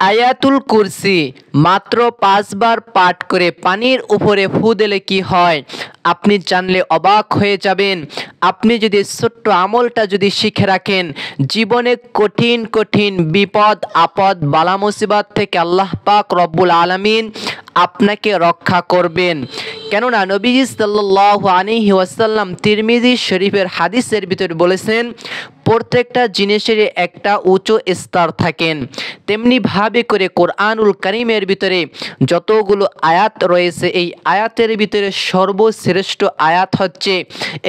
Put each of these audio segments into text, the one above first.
আয়াতুল কুরসি মাত্র 5 বার পাঠ করে পানির উপরে ফু দিলে কি হয় আপনি জানলে অবাক হয়ে যাবেন। আপনি যদি ছোট্ট আমলটা যদি শিখে রাখেন, জীবনে কঠিন কঠিন বিপদ আপদ বালা মুসিবত থেকে আল্লাহ পাক রব্বুল আলামিন আপনাকে রক্ষা করবেন। কেননা নবীজি সাল্লাল্লাহু আলাইহি ওয়াসাল্লাম তিরমিজি শরীফের হাদিসের ভিতরে বলেছেন, প্রত্যেকটা জিনিসের একটা উঁচু স্তর থাকেন, তেমনি ভাবে করে কোরআনুল কারীমের ভিতরে যতগুলো আয়াত রয়েছে, এই আয়াতের ভিতরে সর্বশ্রেষ্ঠ আয়াত হচ্ছে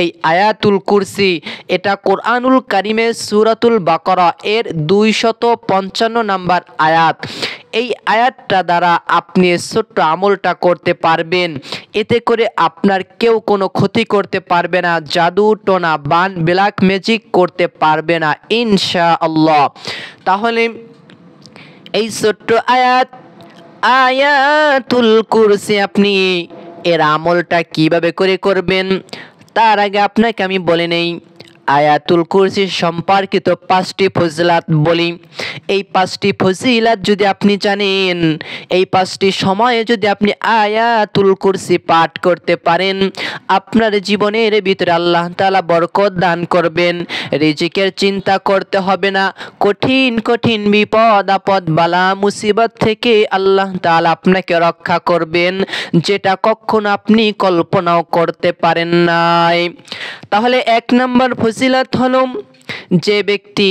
এই আয়াতুল কুরসি। এটা কোরআনুল কারীমের সূরাতুল বাকারা এর 255 নাম্বার আয়াত। এই আয়াতটা দ্বারা আপনি ছোট্ট আমলটা করতে পারবেন, এতে করে আপনার কেউ কোনো ক্ষতি করতে পারবে না, জাদু টোনা বান ব্ল্যাক ম্যাজিক করতে পারবে না ইনশাআল্লাহ। তাহলে এই ছোট্ট আয়াতুল কুরসি আপনি এর আমলটা কিভাবে করে করবেন তার আগে আপনাকে আমি বলে নেই আয়াতুল কুরসি সম্পর্কিত 5টি ফজিলাত বলি। এই 5টি ফজিলাত যদি আপনি জানেন, এই 5টি সময়ে যদি আপনি আয়াতুল কুরসি পাঠ করতে পারেন, আপনার জীবনের ভিতরে আল্লাহ তাআলা বরকত দান করবেন, রিজিকের চিন্তা করতে হবে না, কঠিন কঠিন বিপদ আপদ বালা মুসিবত থেকে আল্লাহ তাআলা আপনাকে রক্ষা করবেন, যেটা কখনো আপনি কল্পনাও করতে পারেন নাই। তাহলে 1 নম্বর ফজিলত হলো, যে ব্যক্তি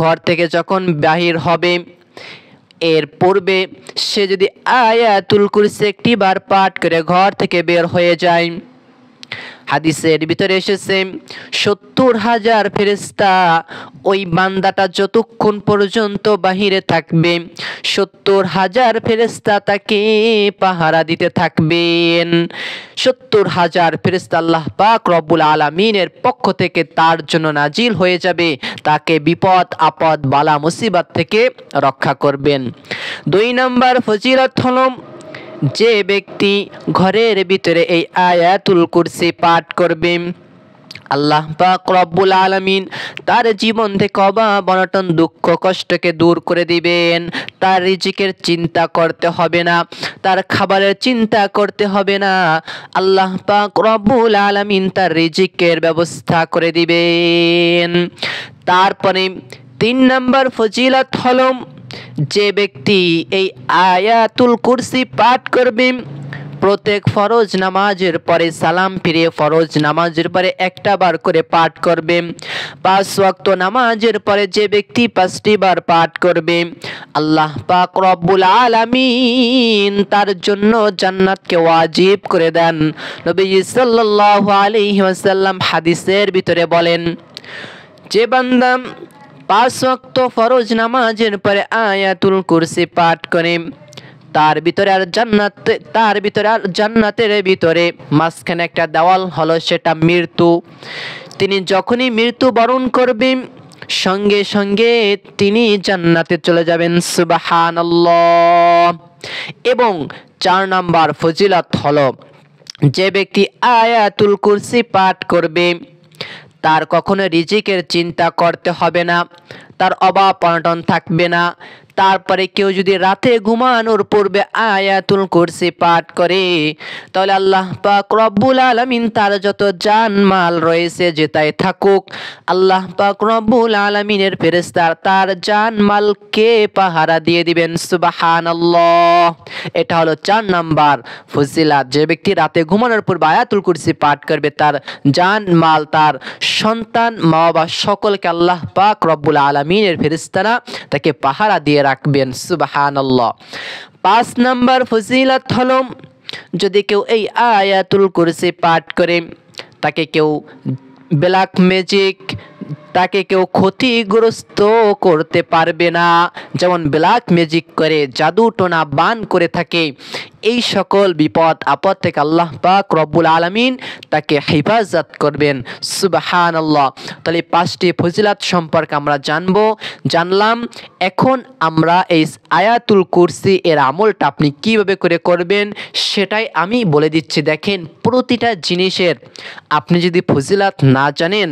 ঘর থেকে যখন বাহির হবে এর পূর্বে সে যদি আয়াতুল কুরসি একটি বার পাঠ করে ঘর থেকে বের হয়ে যায়, হাদিসের ভিতরে এসেছে 70,000 ফেরেশতা ওই বান্দাটা যতক্ষণ পর্যন্ত বাহিরে থাকবে 70,000 ফেরেশতা তাকে পাহারা দিতে থাকবেন। 70,000 ফেরেশতা আল্লাহ পাক রব্বুল আলামিনের পক্ষ থেকে তার জন্য নাজিল হয়ে যাবে, তাকে বিপদ আপদ বালা মুসিবত থেকে রক্ষা করবেন। 2 নম্বর ফজিলত হলো, যে ব্যক্তি ঘরের ভিতরে এই আয়াতুল কুরসি পাঠ করবে, আল্লাহ পাক রব্বুল আলামিন তার জীবন থেকে অভাব অনটন দুঃখ কষ্টকে দূর করে দিবেন। তার রিজিকের চিন্তা করতে হবে না, তার খাবারের চিন্তা করতে হবে না, আল্লাহ পাক রব্বুল আলামিন তার রিজিকের ব্যবস্থা করে দিবেন। তারপরে 3 নম্বর ফজিলত হলো, যে ব্যক্তি এই আয়াতুল কুরসি পাঠ করবে, প্রত্যেক ফরজ নামাজের পরে সালাম ফিরে ফরজ নামাজের পরে একটা বার করে পাঠ করবে। 5 ওয়াক্ত নামাজের পরে যে ব্যক্তি 5টি বার পাঠ করবে, আল্লাহ পাক রব্বুল আলামিন তার জন্য জান্নাতকে ওয়াজিব করে দেন। নবীজি সাল্লাল্লাহু আলাইহি ওয়াসাল্লাম হাদিসের ভিতরে বলেন, যে বান্দা 5 ওয়াক্ত ফরজ নামাজের পরে আয়াতুল কুরসি পাঠ করে, তার ভিতরে আর জান্নাতের ভিতরে মাঝখানে একটা দেওয়াল হলো, সেটা মৃত্যু। তিনি যখনই মৃত্যু বরণ করবেন সঙ্গে সঙ্গে তিনি জান্নাতে চলে যাবেন, সুবহানাল্লাহ। এবং 4 নম্বর ফজিলত হলো, যে ব্যক্তি আয়াতুল কুরসি পাঠ করবে তার কখনো রিজিকের চিন্তা করতে হবে না, তার অভাব অনটন থাকবে না। তারপরে কেউ যদি রাতে ঘুমানোর পূর্বে আয়াতুল কুরসি পাঠ করে, তাহলে আল্লাহ পাক রব্বুল আলামিন তার যত জানমাল রয়েছে যেটাই থাকুক, আল্লাহ পাক রব্বুল আলামিনের ফেরেশতা তার জানমালকে পাহারা দিয়ে দিবেন, সুবহানাল্লাহ। এটা হলো 4 নাম্বার ফজিলাত। যে ব্যক্তি রাতে ঘুমানোর পূর্বে আয়াতুল কুরসি পাঠ করবে, তার জানমাল, তার সন্তান, মা বাবা সকলকে আল্লাহ পাক রব্বুল আলামিনের ফেরেশতারা তাকে পাহারা দিয়ে রাখবেন, সুবহানাল্লাহ। 5 নম্বর ফজিলত হলো, যদি কেউ এই আয়াতুল কুরসি পাঠ করে, তাকে কেউ ব্ল্যাক ম্যাজিক, তাকে কেউ ক্ষতিগ্রস্ত করতে পারবে না। যেমন ব্ল্যাক ম্যাজিক করে জাদু টোনা বান করে থাকে, এই সকল বিপদ আপদ থেকে আল্লাহ পাক রব্বুল আলামিন তাকে হেফাজত করবেন, সুবহানাল্লাহ। তাহলে 5টি ফজিলত সম্পর্কে আমরা জানলাম। এখন আমরা এই আয়াতুল কুরসি এর আমলটা আপনি কিভাবে করে করবেন সেটাই আমি বলে দিচ্ছি। দেখেন, প্রতিটা জিনিসের আপনি যদি ফজিলত না জানেন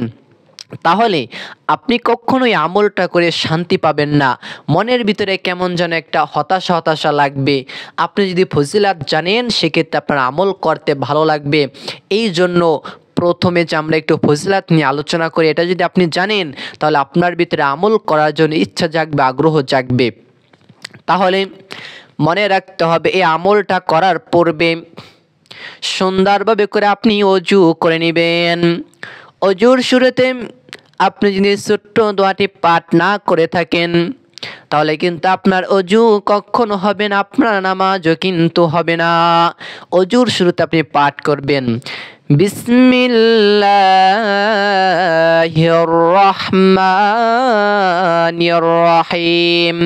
তাহলে আপনি কখনোই আমলটা করে শান্তি পাবেন না। মনের ভিতরে কেমন যেন একটা হতাশা হতাশা লাগবে। আপনি যদি ফজিলাত জানেন সেক্ষেত্রে আপনার আমল করতে ভালো লাগবে। এই জন্য প্রথমে যে আমরা একটু ফজিলাত নিয়ে আলোচনা করি, এটা যদি আপনি জানেন তাহলে আপনার ভিতরে আমল করার জন্য ইচ্ছা জাগবে, আগ্রহ জাগবে। তাহলে মনে রাখতে হবে এই আমলটা করার পূর্বে সুন্দরভাবে করে আপনি অজু করে নেবেন। অজুর শুরুতে আপনি যদি ছোট্ট দোয়াটি পাঠ না করে থাকেন তাহলে কিন্তু আপনার অজু কখনো হবে না, আপনার নামাজও কিন্তু হবে না। অজুর শুরুতে আপনি পাঠ করবেন বিসমিল্লাহির রহমানির রহিম।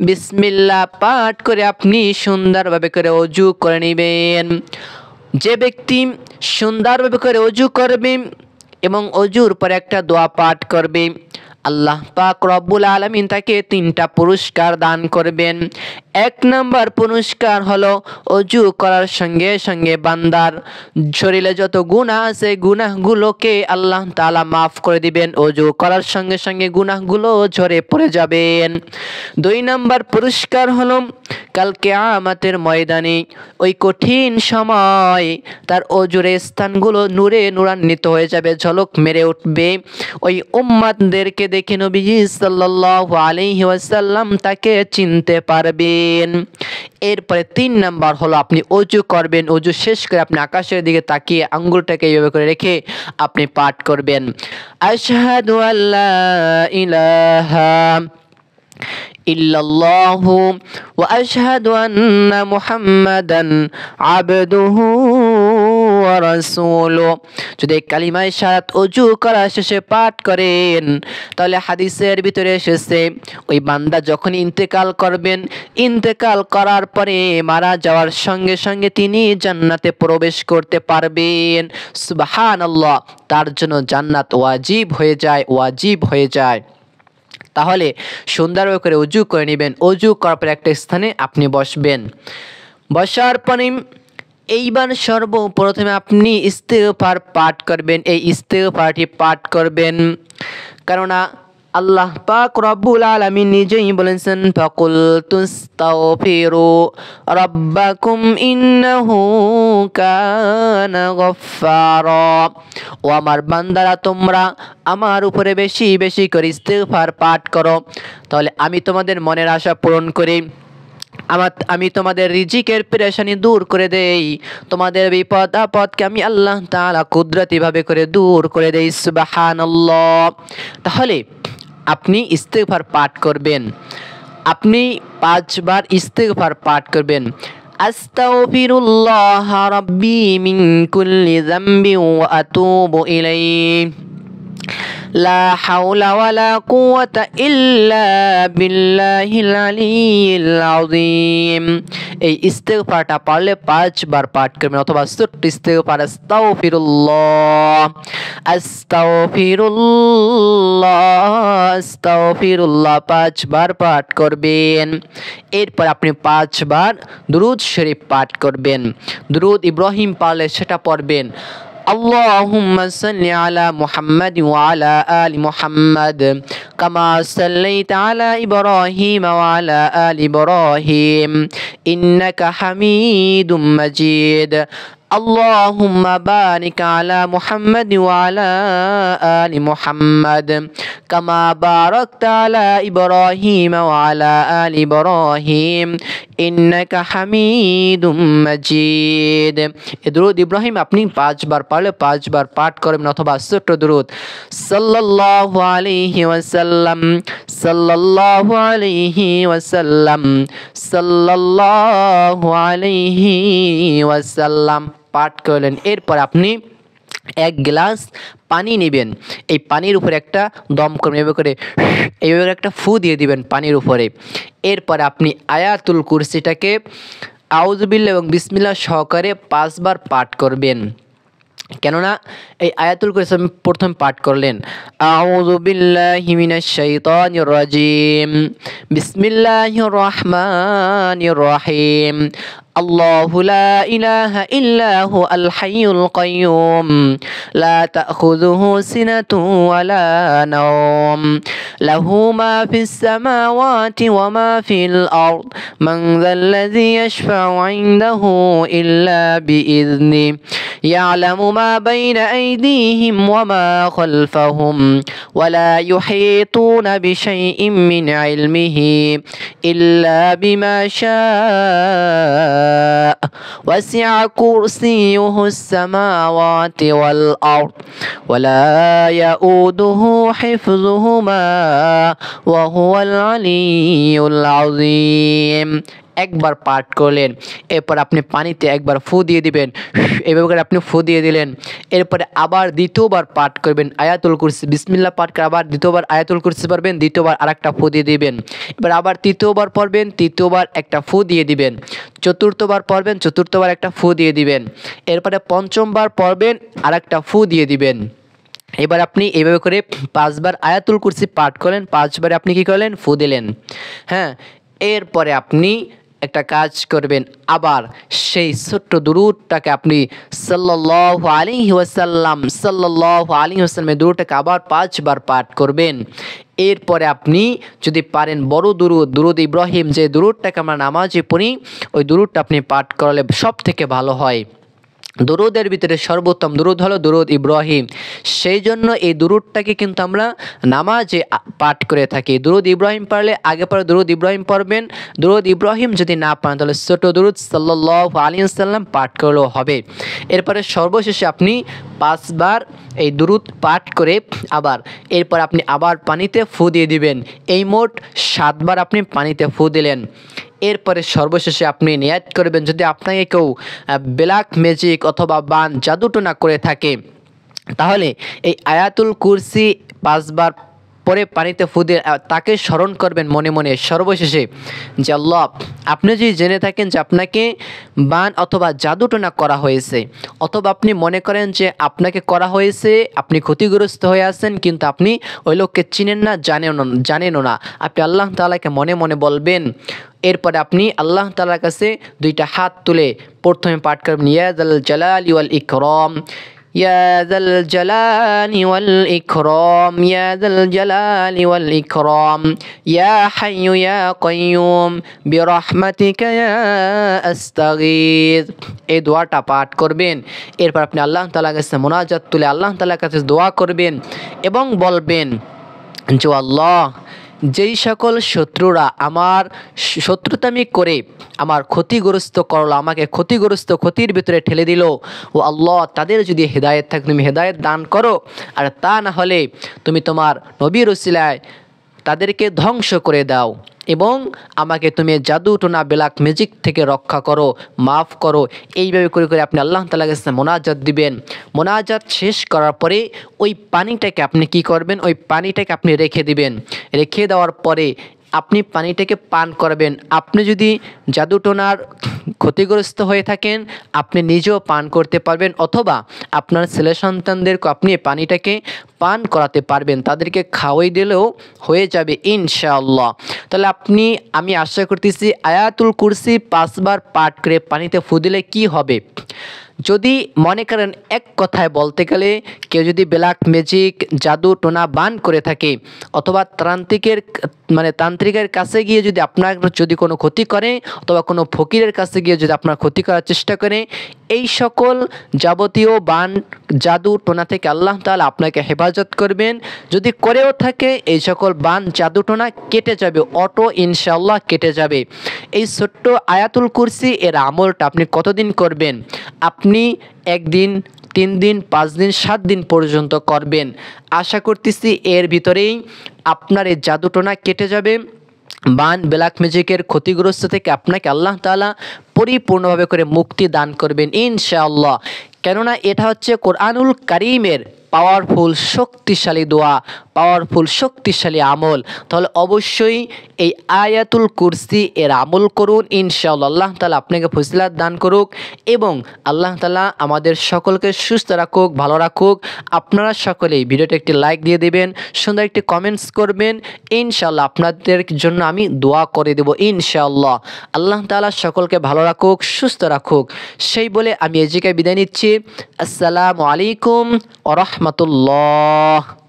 বিসমিল্লাহ পাঠ করে আপনি সুন্দরভাবে করে অজু করে নেবেন। যে ব্যক্তি সুন্দরভাবে করে অজু করবে এবং অজুর পর একটা দোয়া পাঠ করবে, আল্লাহ পাক রব্বুল আলামিন তাকে 3টা পুরস্কার দান করবেন। 1 নম্বর পুরস্কার হলো অজু করার সঙ্গে সঙ্গে বান্দার শরীরে যত গুনাহ আছে গুনাহগুলোকে আল্লাহ তাআলা মাফ করে দিবেন। অজু করার সঙ্গে সঙ্গে গুনাহগুলো ঝরে পড়ে যাবেন। 2 নম্বর পুরস্কার হলো কাল কিয়ামতের ময়দানে ওই কঠিন সময় তার অজুর স্থানগুলো নূরে নূরান্বিত হয়ে যাবে, ঝলক মেরে উঠবে। ওই উম্মতদেরকে দেখে নবীজি সাল্লাল্লাহু আলাইহি ওয়াসাল্লাম তাকে চিনতে পারবেন। এরপরে 3 নাম্বার হলো আপনি অজু করবেন। অজু শেষ করে আপনি আকাশের দিকে তাকিয়ে আঙ্গুলটাকে এইভাবে করে রেখে আপনি পাঠ করবেন আশহাদু আল্লা ইলাহা ইল্লাল্লাহু ওয়া আশহাদু আন্না মুহাম্মাদান আবদুহু ওয়া রাসূলুহু। যদি কালিমায়ে শাহাদাত অজু করা শেষে পাঠ করেন তাহলে হাদিসের ভিতরে এসেছে ওই বান্দা যখন ইন্তেকাল করবেন, ইন্তেকাল করার পরে মারা যাওয়ার সঙ্গে সঙ্গে তিনি জান্নাতে প্রবেশ করতে পারবেন। সুবহানাল্লাহ, তার জন্য জান্নাত ওয়াজিব হয়ে যায়, ওয়াজিব হয়ে যায়। তাহলে সুন্দরভাবে করে অজু করে নেবেন। অজু করার পর একটা স্থানে আপনি বসবেন। বসার পরে এইবার সর্বপ্রথমে আপনি ইস্তেগফার পাঠ করবেন। এই ইস্তেগফারটি পাঠ করবেন কেননা আল্লাহ পাক রব্বুল আলামিন নিজেই বলেছেন ফাকুল তুস্তাগফিরু রাব্বাকুম ইন্নাহু কানা গফফারা। ও আমার বান্দারা, তোমরা আমার উপরে বেশি বেশি করে ইস্তেগফার পাঠ করো, তাহলে আমি তোমাদের মনের আশা পূরণ করি, আমি তোমাদের রিজিকের পেরেশানি দূর করে দেই, তোমাদের বিপদ আপদকে আমি আল্লাহ তাআলা কুদরতি ভাবে করে দূর করে দেই। সুবহানাল্লাহ। তাহলে আপনি ইস্তেগফার পাঠ করবেন। আপনি 5 বার ইস্তেগফার পাঠ করবেন। আস্তাগফিরুল্লাহ রাব্বি মিন কুল্লি যামবি ওয়া আতুবু ইলাইহি লা হাওলা ওয়ালা কুওয়াতা ইল্লা বিল্লাহিল আলিয়্যিল আযীম। এই ইস্তেগফারটা পারলে 5 বার পাঠ করবেন, অথবা ছোট্ট ইস্তেগফার আস্তাগফিরুল্লাহ আস্তাগফিরুল্লাহ আস্তাগফিরুল্লাহ 5 বার পাঠ করবেন। এরপর আপনি 5 বার দুরূদ শরীফ পাঠ করবেন। দুরূদ ইব্রাহিম পারলে সেটা পড়বেন। اللهم صل على محمد وعلى آل محمد كما صليت على إبراهيم وعلى آل إبراهيم إنك حميد مجيد اللهم بارك على محمد وعلى آل محمد كما باركت على إبراهيم وعلى آل إبراهيم إنك حميد مجيد। দুরূদ ইব্রাহিম আপনি 5 বার পারলে 5 বার পাঠ করবেন, অথবা ছোট্ট দুরূদ সাল্লাল্লাহু আলাইহি ওয়াসাল্লাম সাল্লাল্লাহু আলাইহি ওয়াসাল্লাম সাল্লাল্লাহু আলাইহি ওয়াসাল্লাম পাঠ করলেন। এরপর আপনি 1 গ্লাস পানি নেবেন। এই পানির উপরে একটা দম করবেন, এইভাবে একটা ফু দিয়ে দিবেন পানির উপরে। এরপর আপনি আয়াতুল কুরসিটাকে আউযু বিল্লাহি এবং বিসমিল্লাহ সহকারে 5 বার পাঠ করবেন। কেননা এই আয়াতুল কুরসি প্রথম পাঠ করলেন আউযু বিল্লাহি মিনাশ শাইতানির রাজিম বিসমিল্লাহির রহমানির রহিম الله لا إله إلا هو الحي القيوم لا تأخذه سنة ولا نوم له ما في السماوات وما في الأرض من ذا الذي يشفع عنده إلا بإذنه يعلم ما بين أيديهم وما خلفهم ولا يحيطون بشيء من علمه إلا بما شاء وسع كرسيه السماوات والأرض ولا يؤوده حفظهما وهو العلي العظيم। একবার পাঠ করলেন, এরপর আপনি পানিতে একবার ফু দিয়ে দিবেন, এভাবে করে আপনি ফু দিয়ে দিলেন। এরপরে আবার দ্বিতীয়বার পাঠ করবেন আয়াতুল কুরসি, বিসমিল্লাহ পাঠ করে আবার দ্বিতীয়বার আয়াতুল কুরসি পড়বেন, দ্বিতীয়বার আরেকটা ফু দিয়ে দিবেন। এবার আবার তৃতীয়বার পড়বেন, তৃতীয়বার একটা ফু দিয়ে দিবেন। চতুর্থবার পড়বেন, চতুর্থবার একটা ফু দিয়ে দিবেন। এরপরে পঞ্চমবার পড়বেন, আরেকটা ফু দিয়ে দিবেন। এবার আপনি এইভাবে করে 5 বার আয়াতুল কুরসি পাঠ করলেন, 5 বারে আপনি কি করলেন? ফু দিলেন। হ্যাঁ, এরপরে আপনি একটা কাজ করবেন, আবার সেই ছোট্ট দুরূদটাকে আপনি সাল্লাল্লাহু আলাইহি ওয়াসাল্লামের দুরূদটাকে আবার 5 বার পাঠ করবেন। এরপরে আপনি যদি পারেন বড় দুরূদ ইব্রাহিম, যে দুরূদটাকে আমরা নামাজে পড়ি, ওই দুরূদটা আপনি পাঠ করলে সব থেকে ভালো হয়। দুরুদের ভিতরে সর্বোত্তম দুরুদ হলো দুরুদ ইব্রাহিম, সেই জন্য এই দুরুদটাকে কিন্তু আমরা নামাজে পাঠ করে থাকি। দুরুদ ইব্রাহিম পারলে আগে পরে দুরুদ ইব্রাহিম পড়বেন, দুরুদ ইব্রাহিম যদি না পারেন তাহলে ছোট দুরুদ সাল্লাল্লাহু আলাইহি ওয়াসাল্লাম পাঠ করলেও হবে। এরপরে সর্বশেষে আপনি 5 বার এই দুরুদ পাঠ করে আবার এরপর আপনি আবার পানিতে ফু দিয়ে দিবেন। এই মোট 7 বার আপনি পানিতে ফু দিলেন। এরপরে সর্বশেষে আপনি নিয়াত করবেন, যদি আপনাকে কেউ ব্ল্যাক ম্যাজিক অথবা বান জাদুটোনা করে থাকে, তাহলে এই আয়াতুল কুরসি 5 বার পরে পানিতে ফু দিয়ে তাকে স্মরণ করবেন মনে মনে সর্বশেষে যে আল্লাহ, আপনি যদি জেনে থাকেন যে আপনাকে বান অথবা জাদুটোনা করা হয়েছে, অথবা আপনি মনে করেন যে আপনাকে করা হয়েছে, আপনি ক্ষতিগ্রস্ত হয়ে আছেন, কিন্তু আপনি ওই লোককে চিনেন না, জানেনও না, আপনি আল্লাহ তাআলাকে মনে মনে বলবেন। এরপরে আপনি আল্লাহ তাআলার কাছে 2টা হাত তুলে প্রথমে পাঠ করবেন ইয়া যাল জালালি ওয়াল ইকরাম, ইয়া যাল জালালি ওয়াল ইকরাম, ইয়া যাল জালালি ওয়াল ইকরাম, ইয়া হাইয়ু ইয়া কাইয়ুম বিরহমাতিকা ইয়া আস্তাগীথ। এই দোয়াটা পাঠ করবেন। এরপর আপনি আল্লাহ তাআলার কাছে মুনাজাত তুলে আল্লাহ তাআলার কাছে দোয়া করবেন এবং বলবেন যে আল্লাহ, যেই সকল শত্রুরা আমার শত্রুতামি করে আমার ক্ষতিগ্রস্ত করলো, আমাকে ক্ষতির ভিতরে ঠেলে দিল, ও আল্লাহ, তাদের যদি হেদায়েত থাকে তুমি হেদায়েত দান করো, আর তা না হলে তুমি তোমার নবীর উসিলায় তাদেরকে ধ্বংস করে দাও, এবং আমাকে তুমি জাদুটোনা ব্ল্যাক ম্যাজিক থেকে রক্ষা করো, মাফ করো। এইভাবে করে করে আপনি আল্লাহ তাআলার কাছে মোনাজাত দিবেন। মোনাজাত শেষ করার পরে ওই পানিটাকে আপনি কি করবেন? ওই পানিটাকে আপনি রেখে দিবেন। রেখে দেওয়ার পরে আপনি পানিটাকে পান করবেন। আপনি যদি জাদুটোনার ক্ষতিগ্রস্ত হয়ে থাকেন, আপনি নিজেও পান করতে পারবেন, অথবা আপনার ছেলে সন্তানদেরকে আপনি পানিটাকে পান করাতে পারবেন, তাদেরকে খাওয়াই দিলেও হয়ে যাবে ইনশাআল্লাহ। তাহলে আমি আশা করতেছি আয়াতুল কুরসি 5 বার পাঠ করে পানিতে ফু দিলে কি হবে? যদি মনে করেন এক কথায় বলতে গেলে কেউ যদি ব্ল্যাক ম্যাজিক জাদু টোনা বান করে থাকে, অথবা তান্ত্রিকের কাছে গিয়ে যদি আপনার যদি কোনো ক্ষতি করে, অথবা কোনো ফকিরের কাছে গিয়ে যদি আপনার ক্ষতি করার চেষ্টা করে, এই সকল যাবতীয় বান জাদু টোনা থেকে আল্লাহ তাআলা আপনাকে হেফাজত করবেন। যদি করেও থাকে এই সকল বান জাদু টোনা কেটে যাবে, অটো ইনশাআল্লাহ কেটে যাবে। এই ছোট্ট আয়াতুল কুরসি এর আমলটা আপনি কতদিন করবেন? আপনি 1 দিন, 3 দিন, 5 দিন, 7 দিন পর্যন্ত করবেন। আশা করতেছি এর ভিতরেই আপনার এই জাদুটোনা কেটে যাবে। বান ব্ল্যাক ম্যাজিকের ক্ষতিগ্রস্ত থেকে আপনাকে আল্লাহ তাআলা পরিপূর্ণভাবে করে মুক্তি দান করবেন ইনশাআল্লাহ। কেননা এটা হচ্ছে কোরআনুল কারীমের পাওয়ারফুল শক্তিশালী দোয়া, পাওয়ারফুল শক্তিশালী আমল। তাহলে অবশ্যই এই আয়াতুল কুরসি এর আমল করুন, ইনশাআল্লাহ আল্লাহ তাআলা আপনাকে ফজিলাত দান করুক এবং আল্লাহ তাআলা আমাদের সকলকে সুস্থ রাখুক, ভালো রাখুক। আপনারা সকলেই ভিডিওতে একটি লাইক দিয়ে দেবেন, সুন্দর একটি কমেন্টস করবেন, ইনশাআল্লাহ আপনাদের জন্য আমি দোয়া করে দেব ইনশাআল্লাহ। আল্লাহ তাআলা সকলকে ভালো রাখুক, সুস্থ রাখুক। সেই বলে আমি এই জায়গায় বিদায় নিচ্ছি। আসসালামু আলাইকুম ওয়া রাহমাতুল্লাহ।